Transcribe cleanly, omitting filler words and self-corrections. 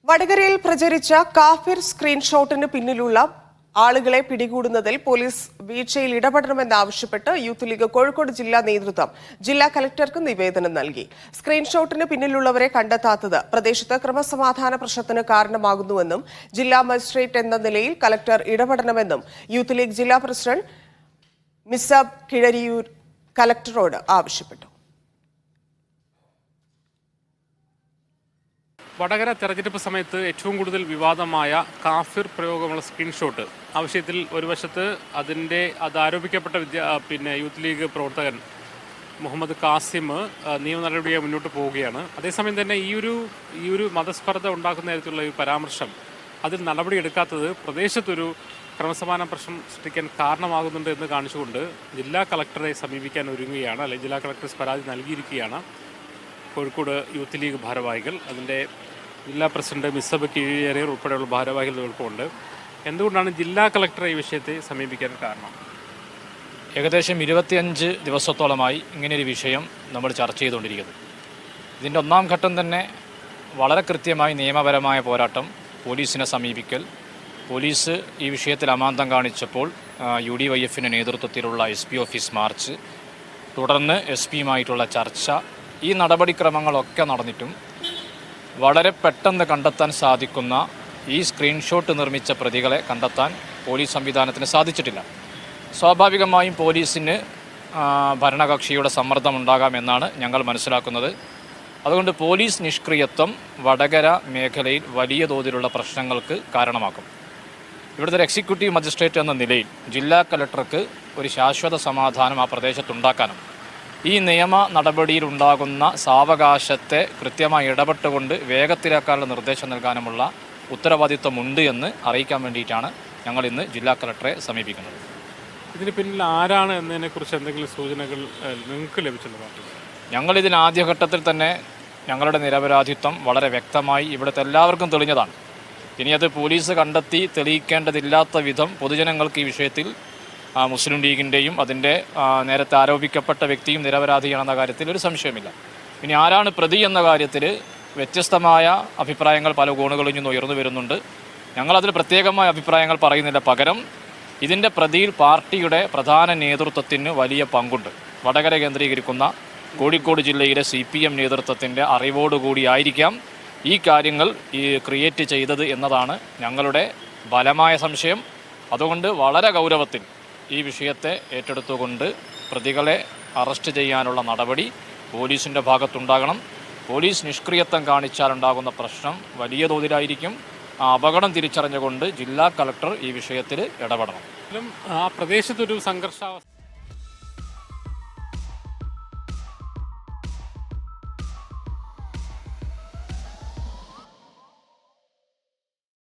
വടകരയിൽ പ്രചരിച്ച കാഫിർ സ്ക്രീൻഷോട്ടിന് പിന്നിലുള്ള ആളുകളെ പിടികൂടുന്നതിൽ പോലീസ് വീഴ്ചയിൽ ഇടപെടണമെന്നാവശ്യപ്പെട്ട് യൂത്ത് ലീഗ് കോഴിക്കോട് ജില്ലാ നേതൃത്വം ജില്ലാ കലക്ടർക്ക് നിവേദനം നൽകി. സ്ക്രീൻഷോട്ടിന് പിന്നിലുള്ളവരെ കണ്ടെത്താത്തത് പ്രദേശത്ത് ക്രമസമാധാന പ്രശ്നത്തിന് കാരണമാകുന്നുവെന്നും ജില്ലാ മജിസ്ട്രേറ്റ് എന്ന നിലയിൽ കലക്ടർ ഇടപെടണമെന്നും യൂത്ത് ലീഗ് ജില്ലാ പ്രസിഡന്റ് മിസാബ് കിഴരിയൂർ കലക്ടറോട് ആവശ്യപ്പെട്ടു. വടകര തെരഞ്ഞെടുപ്പ് സമയത്ത് ഏറ്റവും കൂടുതൽ വിവാദമായ കാഫിർ പ്രയോഗമുള്ള സ്ക്രീൻഷോട്ട് ആ വിഷയത്തിൽ ഒരു വശത്ത് അത് ആരോപിക്കപ്പെട്ട യൂത്ത് ലീഗ് പ്രവർത്തകൻ മുഹമ്മദ് കാസിം നിയമ നടപടിയായി മുന്നോട്ട് പോവുകയാണ്. അതേസമയം തന്നെ ഈ ഒരു മതസ്പർദ്ധ ഉണ്ടാക്കുന്ന തരത്തിലുള്ള ഈ പരാമർശം അതിൽ നടപടിയെടുക്കാത്തത് പ്രദേശത്തൊരു ക്രമസമാധാന പ്രശ്നം സൃഷ്ടിക്കാൻ കാരണമാകുന്നുണ്ട് എന്ന് കാണിച്ചുകൊണ്ട് ജില്ലാ കളക്ടറെ സമീപിക്കാൻ ഒരുങ്ങുകയാണ്, അല്ലെങ്കിൽ ജില്ലാ കളക്ടർ പരാതി നൽകിയിരിക്കുകയാണ് കോഴിക്കോട് യൂത്ത് ലീഗ് ഭാരവാഹികൾ. അതിൻ്റെ ജില്ലാ പ്രസിഡന്റ് മിസബ് കിഴരിയൂർ ഉൾപ്പെടെയുള്ള ഭാരവാഹികൾ നിൽക്കുന്നുണ്ട്. എന്തുകൊണ്ടാണ് ജില്ലാ കളക്ടറെ ഈ വിഷയത്തെ സമീപിക്കാൻ കാരണം? ഏകദേശം 25 ദിവസത്തോളമായി ഇങ്ങനെയൊരു വിഷയം നമ്മൾ ചർച്ച ചെയ്തുകൊണ്ടിരിക്കുന്നത്. ഇതിൻ്റെ ഒന്നാം ഘട്ടം തന്നെ വളരെ കൃത്യമായി നിയമപരമായ പോരാട്ടം, പോലീസിനെ സമീപിക്കൽ, പോലീസ് ഈ വിഷയത്തിൽ അമാന്തം കാണിച്ചപ്പോൾ UDYF-ൻ്റെ നേതൃത്വത്തിലുള്ള SP ഓഫീസ് മാർച്ച്, തുടർന്ന് SP-യുമായിട്ടുള്ള ചർച്ച, ഈ നടപടിക്രമങ്ങളൊക്കെ നടന്നിട്ടും വളരെ പെട്ടെന്ന് കണ്ടെത്താൻ സാധിക്കുന്ന ഈ സ്ക്രീൻഷോട്ട് നിർമ്മിച്ച പ്രതികളെ കണ്ടെത്താൻ പോലീസ് സംവിധാനത്തിന് സാധിച്ചിട്ടില്ല. സ്വാഭാവികമായും പോലീസിന് ഭരണകക്ഷിയുടെ സമ്മർദ്ദമുണ്ടാകാമെന്നാണ് ഞങ്ങൾ മനസ്സിലാക്കുന്നത്. അതുകൊണ്ട് പോലീസ് നിഷ്ക്രിയത്വം വടകര മേഖലയിൽ വലിയ തോതിലുള്ള പ്രശ്നങ്ങൾക്ക് കാരണമാക്കും. ഇവിടുത്തെ എക്സിക്യൂട്ടീവ് മജിസ്ട്രേറ്റ് എന്ന നിലയിൽ ജില്ലാ കലക്ടർക്ക് ഒരു ശാശ്വത സമാധാനം ആ പ്രദേശത്തുണ്ടാക്കാനും ഈ നിയമ നടപടിയിലുണ്ടാകുന്ന സാവകാശത്തെ കൃത്യമായി ഇടപെട്ടുകൊണ്ട് വേഗത്തിലാക്കാനുള്ള നിർദ്ദേശം നൽകാനുമുള്ള ഉത്തരവാദിത്വമുണ്ട് എന്ന് അറിയിക്കാൻ വേണ്ടിയിട്ടാണ് ഞങ്ങൾ ഇന്ന് ജില്ലാ കളക്ടറെ സമീപിക്കുന്നത്. ഇതിന് പിന്നിൽ ആരാണ് എന്നതിനെക്കുറിച്ച് എന്തെങ്കിലും സൂചനകൾ നിങ്ങൾക്ക് ലഭിച്ചിട്ടുണ്ടോ? ഞങ്ങളിതിന് ആദ്യഘട്ടത്തിൽ തന്നെ ഞങ്ങളുടെ നിരപരാധിത്വം വളരെ വ്യക്തമായി ഇവിടുത്തെ എല്ലാവർക്കും തെളിഞ്ഞതാണ്. ഇനി അത് പോലീസ് കണ്ടെത്തി തെളിയിക്കേണ്ടതില്ലാത്ത വിധം പൊതുജനങ്ങൾക്ക് ഈ വിഷയത്തിൽ മുസ്ലിം ലീഗിൻ്റെയും അതിൻ്റെ നേരത്തെ ആരോപിക്കപ്പെട്ട വ്യക്തിയും നിരപരാധിയാണെന്ന കാര്യത്തിൽ ഒരു സംശയമില്ല. ഇനി ആരാണ് പ്രതി എന്ന കാര്യത്തിൽ വ്യത്യസ്തമായ അഭിപ്രായങ്ങൾ പല കോണുകളിൽ നിന്ന് ഉയർന്നു വരുന്നുണ്ട്. ഞങ്ങളതിൽ പ്രത്യേകമായ അഭിപ്രായങ്ങൾ പറയുന്നില്ല. പകരം ഇതിൻ്റെ പ്രതിയിൽ പാർട്ടിയുടെ പ്രധാന നേതൃത്വത്തിന് വലിയ പങ്കുണ്ട്. വടകര കേന്ദ്രീകരിക്കുന്ന കോഴിക്കോട് ജില്ലയിലെ CPM നേതൃത്വത്തിൻ്റെ അറിവോടുകൂടി ആയിരിക്കാം ഈ കാര്യങ്ങൾ ക്രിയേറ്റ് ചെയ്തത് എന്നതാണ് ഞങ്ങളുടെ ബലമായ സംശയം. അതുകൊണ്ട് വളരെ ഗൗരവത്തിൽ ഈ വിഷയത്തെ ഏറ്റെടുത്തുകൊണ്ട് പ്രതികളെ അറസ്റ്റ് ചെയ്യാനുള്ള നടപടി പോലീസിൻ്റെ ഭാഗത്തുണ്ടാകണം. പോലീസ് നിഷ്ക്രിയത്വം കാണിച്ചാലുണ്ടാകുന്ന പ്രശ്നം വലിയ തോതിലായിരിക്കും. ആ അപകടം തിരിച്ചറിഞ്ഞുകൊണ്ട് ജില്ലാ കളക്ടർ ഈ വിഷയത്തിൽ ഇടപെടണം. ആ പ്രദേശത്തൊരു സംഘർഷാവസ്ഥ